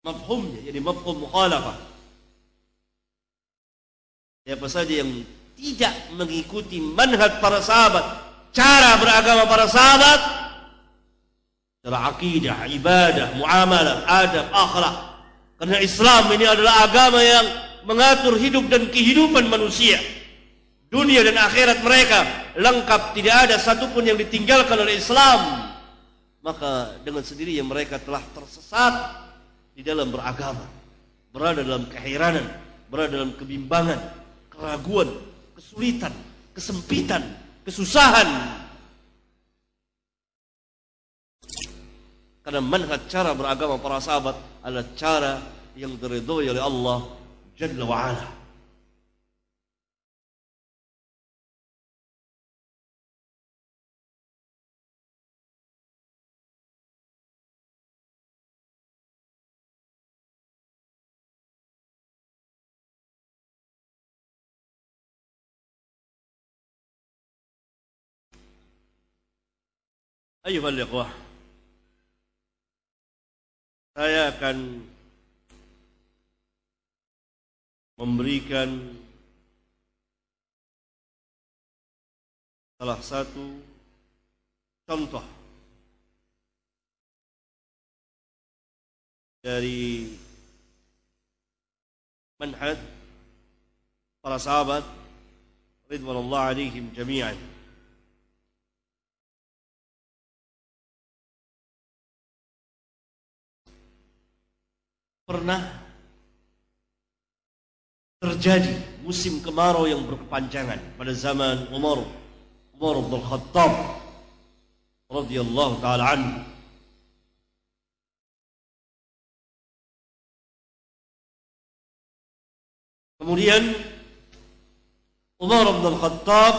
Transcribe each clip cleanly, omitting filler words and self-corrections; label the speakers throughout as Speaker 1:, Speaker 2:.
Speaker 1: mafhumnya, jadi mafhum mukhalafah. Siapa saja yang tidak mengikuti manhaj para sahabat, cara beragama para sahabat, cara akidah, ibadah, muamalah, adab, akhlak. Karena Islam ini adalah agama yang mengatur hidup dan kehidupan manusia. Dunia dan akhirat mereka lengkap, tidak ada satupun yang ditinggalkan oleh Islam. Maka dengan sendirinya mereka telah tersesat di dalam beragama, berada dalam keheranan, berada dalam kebimbangan, keraguan, kesulitan, kesempitan, kesusahan. Karena manhaj cara beragama para sahabat adalah cara yang diridhoi oleh Allah Jalla wa'ala. Ayuhal ikhwah, saya akan memberikan salah satu contoh dari manhaj para sahabat ridwanullah alaihim jami'an. Pernah terjadi musim kemarau yang berkepanjangan pada zaman Umar bin Khattab radhiyallahu taala anhu. Kemudian Umar bin Khattab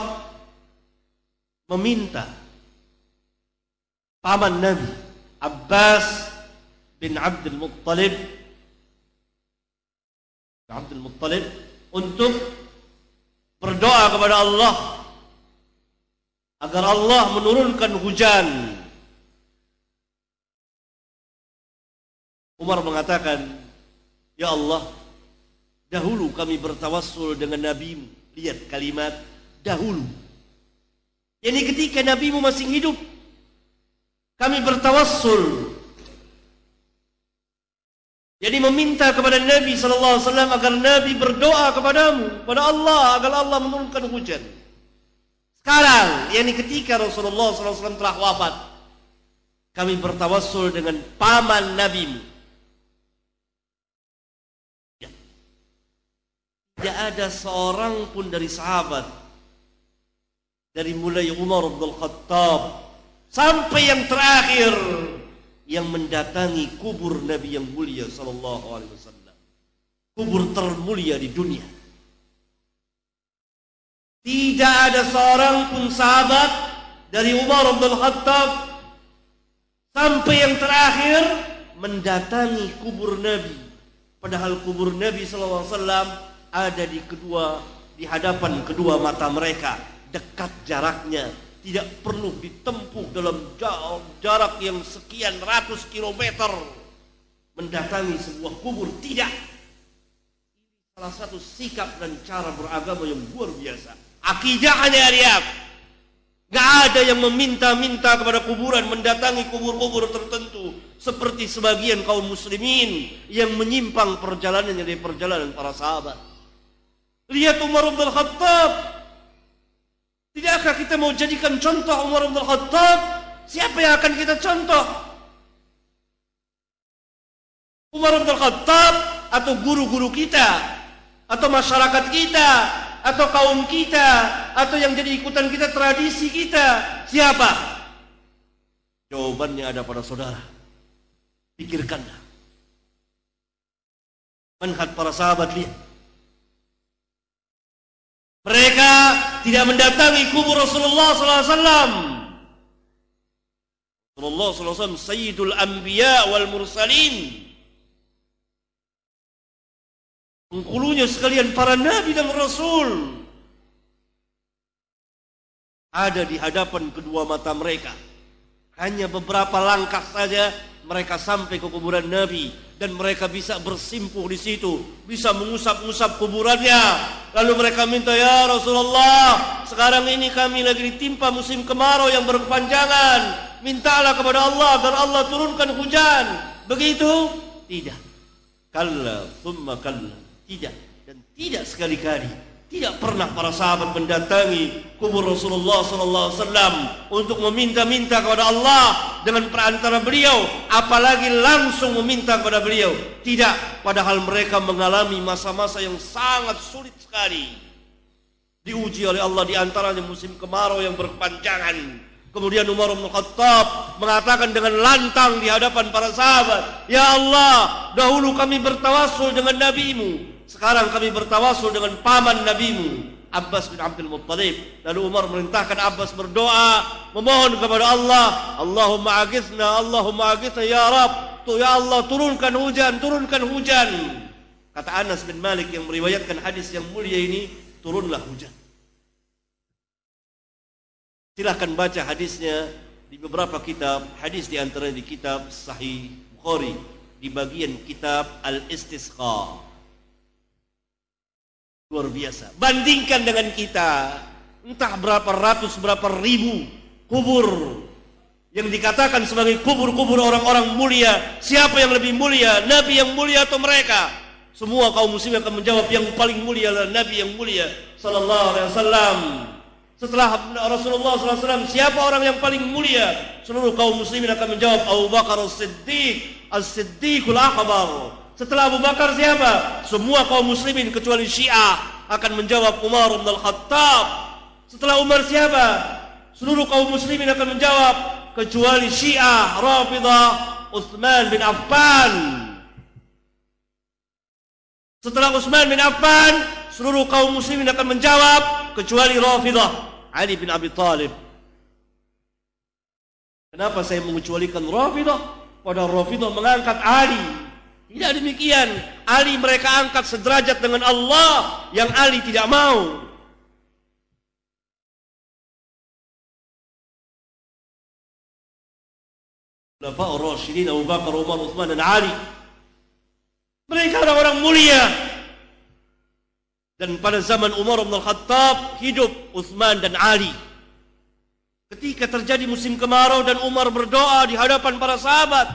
Speaker 1: meminta paman Nabi Abbas bin Abdul Muttalib untuk berdoa kepada Allah agar Allah menurunkan hujan. Umar mengatakan, ya Allah, dahulu kami bertawassul dengan Nabi-Mu. Lihat kalimat dahulu. Yani ketika Nabi-Mu masih hidup, kami bertawassul. Jadi meminta kepada Nabi SAW agar Nabi berdoa kepadamu, kepada Allah, agar Allah menurunkan hujan. Sekarang, yakni ketika Rasulullah SAW telah wafat, kami bertawassul dengan paman Nabi-Mu. Ya. Tidak ada seorang pun dari sahabat, dari mulai Umar bin Khattab sampai yang terakhir, yang mendatangi kubur Nabi yang mulia sallallahu alaihi wasallam, kubur termulia di dunia. Tidak ada seorang pun sahabat dari Umar bin Khattab sampai yang terakhir mendatangi kubur Nabi, padahal kubur Nabi sallallahu alaihi wasallam ada di hadapan kedua mata mereka, dekat jaraknya. Tidak perlu ditempuh dalam jarak yang sekian ratus kilometer mendatangi sebuah kubur. Tidak. Salah satu sikap dan cara beragama yang luar biasa. Akidahnya Arab. Gak ada yang meminta-minta kepada kuburan, mendatangi kubur-kubur tertentu seperti sebagian kaum muslimin yang menyimpang perjalanannya dari perjalanan para sahabat. Lihat Umar bin Khattab. Tidakkah kita mau jadikan contoh Umar bin Khattab? Siapa yang akan kita contoh? Umar bin Khattab atau guru-guru kita, atau masyarakat kita, atau kaum kita, atau yang jadi ikutan kita, tradisi kita? Siapa? Jawabannya ada pada saudara. Pikirkanlah. Manhaj para sahabat, lihat. Mereka tidak mendatangi kubur Rasulullah SAW. Rasulullah SAW Sayyidul Anbiya wal Mursalin, penghulunya sekalian para nabi dan rasul, ada di hadapan kedua mata mereka. Hanya beberapa langkah saja mereka sampai ke kuburan Nabi dan mereka bisa bersimpuh di situ, bisa mengusap-ngusap kuburannya. Lalu mereka minta, ya Rasulullah, sekarang ini kami lagi ditimpa musim kemarau yang berkepanjangan. Mintalah kepada Allah agar Allah turunkan hujan. Begitu? Tidak. Kalla, thumma kalla. Tidak. Dan tidak sekali-kali. Tidak pernah para sahabat mendatangi kubur Rasulullah SAW untuk meminta-minta kepada Allah dengan perantara beliau, apalagi langsung meminta kepada beliau. Tidak, padahal mereka mengalami masa-masa yang sangat sulit sekali. Diuji oleh Allah, di antaranya musim kemarau yang berkepanjangan. Kemudian Umar bin Khattab mengatakan dengan lantang di hadapan para sahabat, ya Allah, dahulu kami bertawassul dengan nabimu, sekarang kami bertawasul dengan paman nabimu, Abbas bin Abdul Muttalib. Lalu Umar merintahkan Abbas berdoa, memohon kepada Allah, Allahumma agithna ya Rabb, ya Allah turunkan hujan, turunkan hujan. Kata Anas bin Malik yang meriwayatkan hadis yang mulia ini, turunlah hujan. Silahkan baca hadisnya di beberapa kitab, hadis di antaranya di kitab Sahih Bukhari, di bagian kitab Al-Istisqa. Luar biasa. Bandingkan dengan kita, entah berapa ratus, berapa ribu kubur yang dikatakan sebagai kubur-kubur orang-orang mulia. Siapa yang lebih mulia? Nabi yang mulia atau mereka? Semua kaum muslimin akan menjawab yang paling mulia adalah Nabi yang mulia sallallahu alaihi wasallam. Setelah Rasulullah SAW, siapa orang yang paling mulia? Seluruh kaum muslimin akan menjawab Abu Bakar As-Siddiq, As-Siddiqul Akbar. Setelah Abu Bakar siapa? Semua kaum muslimin kecuali Syiah akan menjawab Umar bin Al-Khattab. Setelah Umar siapa? Seluruh kaum muslimin akan menjawab kecuali Syiah, Rafidah, Utsman bin Affan. Setelah Utsman bin Affan, seluruh kaum muslimin akan menjawab kecuali Rafidah, Ali bin Abi Thalib. Kenapa saya mengecualikan Rafidah? Padahal Rafidah mengangkat Ali. Tidak demikian. Ali mereka angkat sederajat dengan Allah, yang Ali tidak mau. Khulafaur Rasyidin Abu Bakar, Umar, Utsman dan Ali. Mereka orang-orang mulia. Dan pada zaman Umar bin Khattab hidup Utsman dan Ali. Ketika terjadi musim kemarau dan Umar berdoa di hadapan para sahabat,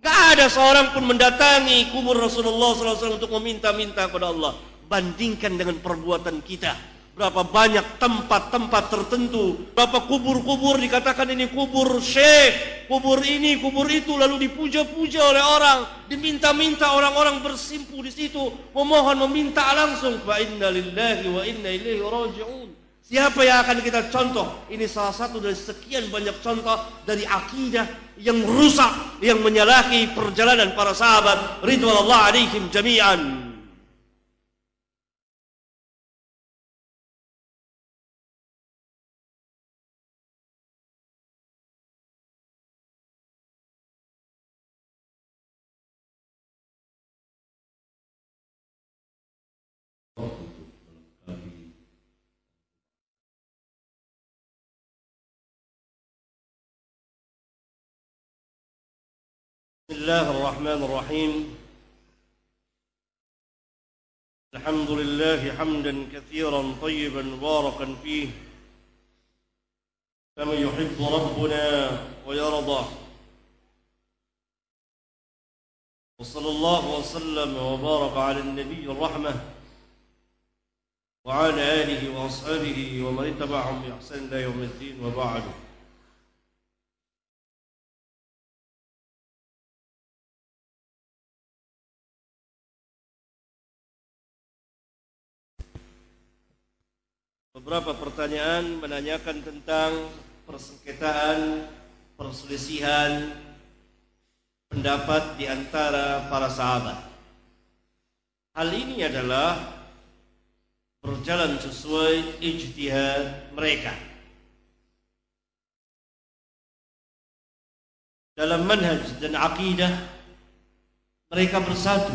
Speaker 1: gak ada seorang pun mendatangi kubur Rasulullah SAW untuk meminta-minta kepada Allah. Bandingkan dengan perbuatan kita. Berapa banyak tempat-tempat tertentu, berapa kubur-kubur dikatakan ini kubur syekh, kubur ini, kubur itu, lalu dipuja-puja oleh orang, diminta-minta orang-orang bersimpuh di situ, memohon, meminta langsung. Fa inna lillahi wa inna ilaihi raji'un. Siapa yang akan kita contoh? Ini salah satu dari sekian banyak contoh dari akidah yang rusak, yang menyalahi perjalanan para sahabat ridwanullah alaihim jami'an. بسم الله الرحمن الرحيم. الحمد لله حمدا كثيرا طيبا مباركا فيه كما يحب ربنا ويرضى. وصلى الله وسلم وبارك على النبي الرحمة وعلى آله وأصحابه ومن اتبعهم بإحسان إلى يوم الدين وبعد. Beberapa pertanyaan menanyakan tentang persengketaan, perselisihan pendapat di antara para sahabat. Hal ini adalah berjalan sesuai ijtihad mereka. Dalam manhaj dan akidah mereka bersatu.